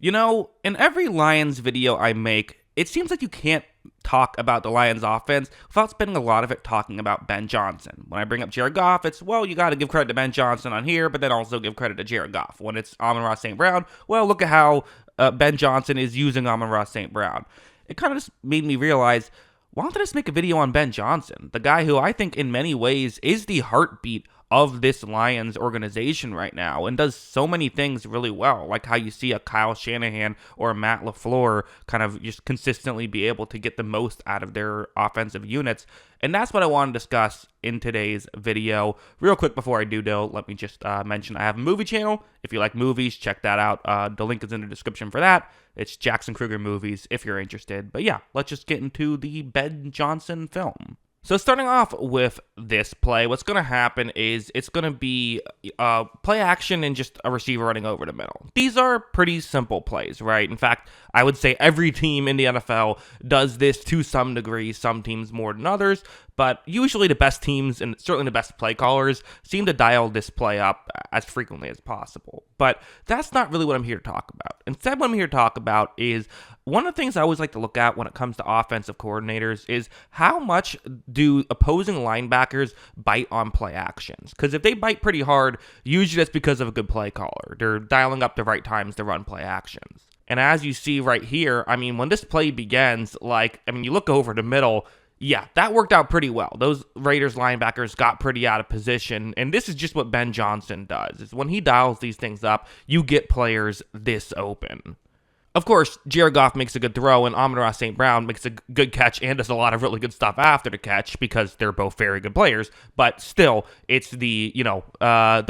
You know, in every Lions video I make, it seems like you can't talk about the Lions offense without spending a lot of it talking about Ben Johnson. When I bring up Jared Goff, it's, well, you got to give credit to Ben Johnson on here, but then also give credit to Jared Goff. When it's Amon-Ra St. Brown, well, look at how Ben Johnson is using Amon-Ra St. Brown. It kind of just made me realize, why don't I just make a video on Ben Johnson, the guy who I think in many ways is the heartbeat of this Lions organization right now and does so many things really well, like how you see a Kyle Shanahan or a Matt LaFleur kind of just consistently be able to get the most out of their offensive units. And that's what I want to discuss in today's video. Real quick before I do, though, let me just mention I have a movie channel. If you like movies, check that out. The link is in the description for that. It's Jackson Kruger Movies if you're interested. But yeah, let's just get into the Ben Johnson film. So starting off with this play, what's going to happen is it's going to be play action and just a receiver running over the middle. These are pretty simple plays, right? In fact, I would say every team in the NFL does this to some degree, some teams more than others, but usually the best teams and certainly the best play callers seem to dial this play up as frequently as possible. But that's not really what I'm here to talk about. Instead, what I'm here to talk about is one of the things I always like to look at when it comes to offensive coordinators is how much do opposing linebackers bite on play actions? Because if they bite pretty hard, usually that's because of a good play caller. They're dialing up the right times to run play actions. And as you see right here, I mean, when this play begins, you look over the middle, yeah, that worked out pretty well. Those Raiders linebackers got pretty out of position, and this is just what Ben Johnson does. Is when he dials these things up, you get players this open. Of course, Jared Goff makes a good throw, and Amon-Ra St. Brown makes a good catch and does a lot of really good stuff after the catch because they're both very good players. But still, it's the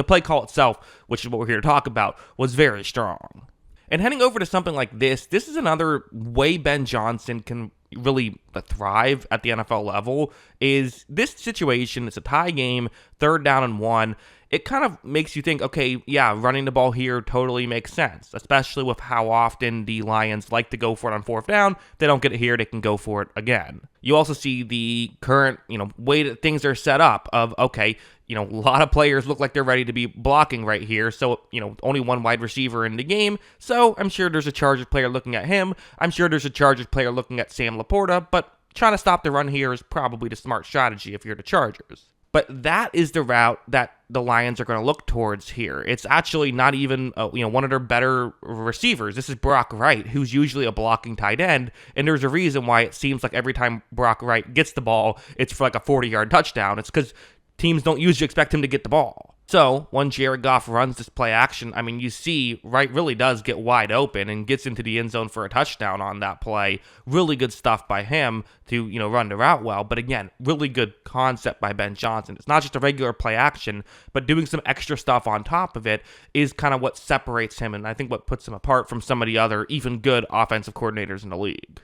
play call itself, which is what we're here to talk about, was very strong. And heading over to something like this is another way Ben Johnson can really thrive at the NFL level. Is this situation, it's a tie game, 3rd down and 1. It kind of makes you think, okay, yeah, running the ball here totally makes sense, especially with how often the Lions like to go for it on 4th down. They don't get it here, they can go for it again. You also see the current, way that things are set up of, okay, a lot of players look like they're ready to be blocking right here. So, only one wide receiver in the game. So I'm sure there's a Chargers player looking at him. I'm sure there's a Chargers player looking at Sam Laporta, but trying to stop the run here is probably the smart strategy if you're the Chargers. But that is the route that the Lions are going to look towards here. It's actually not even one of their better receivers. This is Brock Wright, who's usually a blocking tight end, and there's a reason why it seems like every time Brock Wright gets the ball, it's for like a 40-yard touchdown. It's because teams don't usually expect him to get the ball. So when Jared Goff runs this play action, you see Wright really does get wide open and gets into the end zone for a touchdown on that play. Really good stuff by him to, run the route well. But again, really good concept by Ben Johnson. It's not just a regular play action, but doing some extra stuff on top of it is kind of what separates him and I think what puts him apart from some of the other even good offensive coordinators in the league.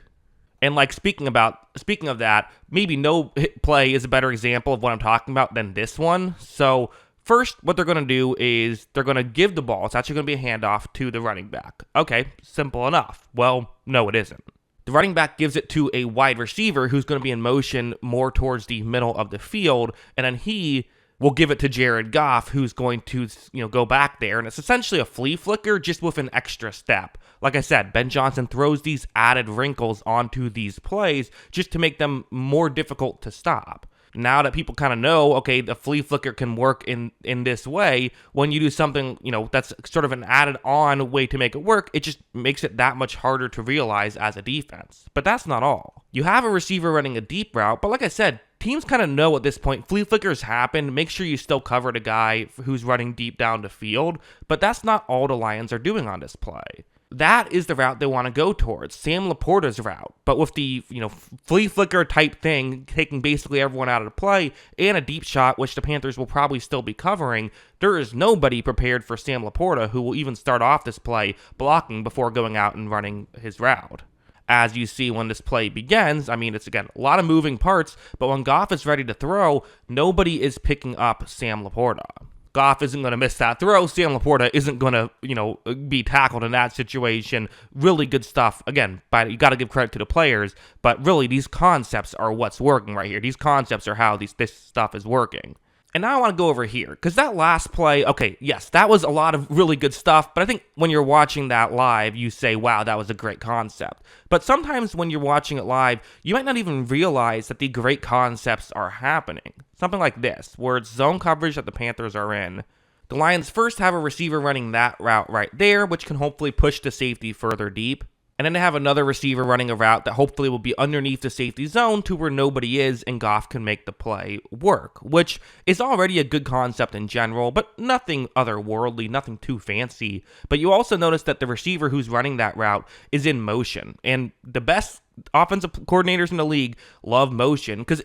And speaking of that, maybe no play is a better example of what I'm talking about than this one. So first, what they're going to do is they're going to give the ball. It's actually going to be a handoff to the running back. Okay, simple enough. Well, no, it isn't. The running back gives it to a wide receiver who's going to be in motion more towards the middle of the field, and then he will give it to Jared Goff, who's going to, go back there. And it's essentially a flea flicker just with an extra step. Like I said, Ben Johnson throws these added wrinkles onto these plays just to make them more difficult to stop. Now that people kind of know, okay, the flea flicker can work in this way, when you do something, that's sort of an added on way to make it work, it just makes it that much harder to realize as a defense. But that's not all. You have a receiver running a deep route, but like I said, teams kind of know at this point, flea flickers happen. Make sure you still cover the guy who's running deep down the field, but that's not all the Lions are doing on this play. That is the route they want to go towards, Sam Laporta's route. But with the, flea flicker type thing, taking basically everyone out of the play, and a deep shot, which the Panthers will probably still be covering, there is nobody prepared for Sam Laporta who will even start off this play blocking before going out and running his route. As you see when this play begins, it's, again, a lot of moving parts, but when Goff is ready to throw, nobody is picking up Sam Laporta. Goff isn't going to miss that throw. Sam Laporta isn't going to, be tackled in that situation. Really good stuff. Again, but you got to give credit to the players. But really, these concepts are what's working right here. These concepts are how this stuff is working. And now I want to go over here, because that last play, okay, yes, that was a lot of really good stuff, but I think when you're watching that live, you say, wow, that was a great concept. But sometimes when you're watching it live, you might not even realize that the great concepts are happening. Something like this, where it's zone coverage that the Panthers are in. The Lions first have a receiver running that route right there, which can hopefully push the safety further deep. And then they have another receiver running a route that hopefully will be underneath the safety zone to where nobody is and Goff can make the play work, which is already a good concept in general, but nothing otherworldly, nothing too fancy. But you also notice that the receiver who's running that route is in motion, and the best offensive coordinators in the league love motion because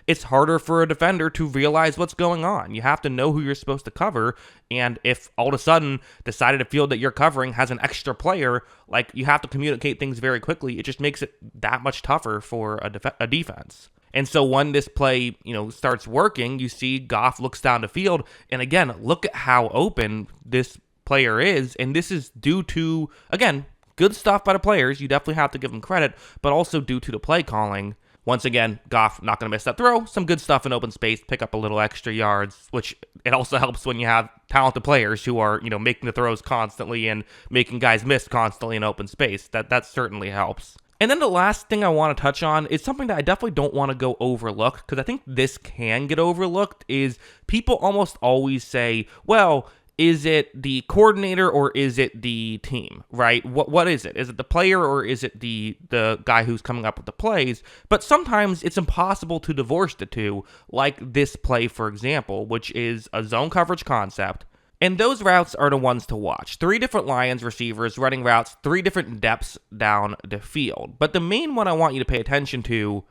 it's harder for a defender to realize what's going on. You have to know who you're supposed to cover, and if all of a sudden the side of the field that you're covering has an extra player, like, you have to communicate things very quickly. It just makes it that much tougher for a defense. And so when this play, starts working, you see Goff looks down the field, and again, look at how open this player is, and this is due to, again, good stuff by the players. You definitely have to give them credit, but also due to the play calling. Once again, Goff not going to miss that throw. Some good stuff in open space, pick up a little extra yards, which it also helps when you have talented players who are, making the throws constantly and making guys miss constantly in open space. That certainly helps. And then the last thing I want to touch on is something that I definitely don't want to go overlooked, because I think this can get overlooked, is people almost always say, well, is it the coordinator or is it the team, right? What is it? Is it the player or is it the guy who's coming up with the plays? But sometimes it's impossible to divorce the two, like this play, for example, which is a zone coverage concept. And those routes are the ones to watch. 3 different Lions receivers running routes, 3 different depths down the field. But the main one I want you to pay attention to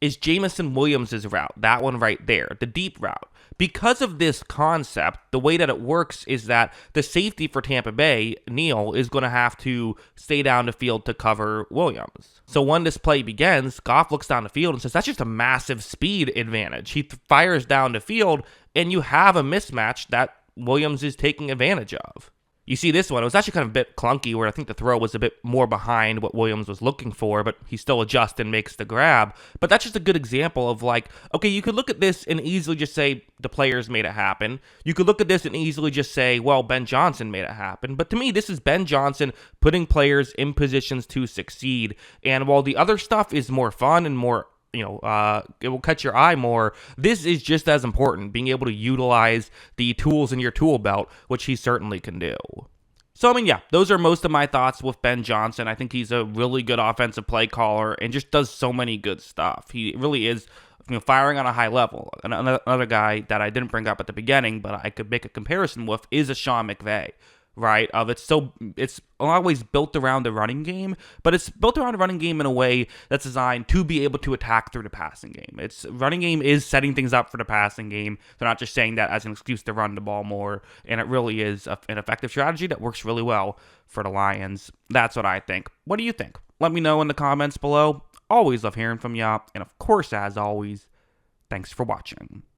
is Jameson Williams' route, that one right there, the deep route. Because of this concept, the way that it works is that the safety for Tampa Bay, Neal, is going to have to stay down the field to cover Williams. So when this play begins, Goff looks down the field and says, that's just a massive speed advantage. He fires down the field, and you have a mismatch that Williams is taking advantage of. You see this one, it was actually kind of a bit clunky, where I think the throw was a bit more behind what Williams was looking for, but he still adjusts and makes the grab. But that's just a good example of, like, okay, you could look at this and easily just say the players made it happen. You could look at this and easily just say, well, Ben Johnson made it happen. But to me, this is Ben Johnson putting players in positions to succeed. And while the other stuff is more fun and more, it will catch your eye more, this is just as important, being able to utilize the tools in your tool belt, which he certainly can do. So, those are most of my thoughts with Ben Johnson. I think he's a really good offensive play caller and just does so many good stuff. He really is, firing on a high level. Another guy that I didn't bring up at the beginning, but I could make a comparison with, is a Sean McVay. Right? It's always built around the running game, but it's built around the running game in a way that's designed to be able to attack through the passing game. It's running game is setting things up for the passing game. They're not just saying that as an excuse to run the ball more, and it really is an effective strategy that works really well for the Lions. That's what I think. What do you think? Let me know in the comments below. Always love hearing from y'all, and of course, as always, thanks for watching.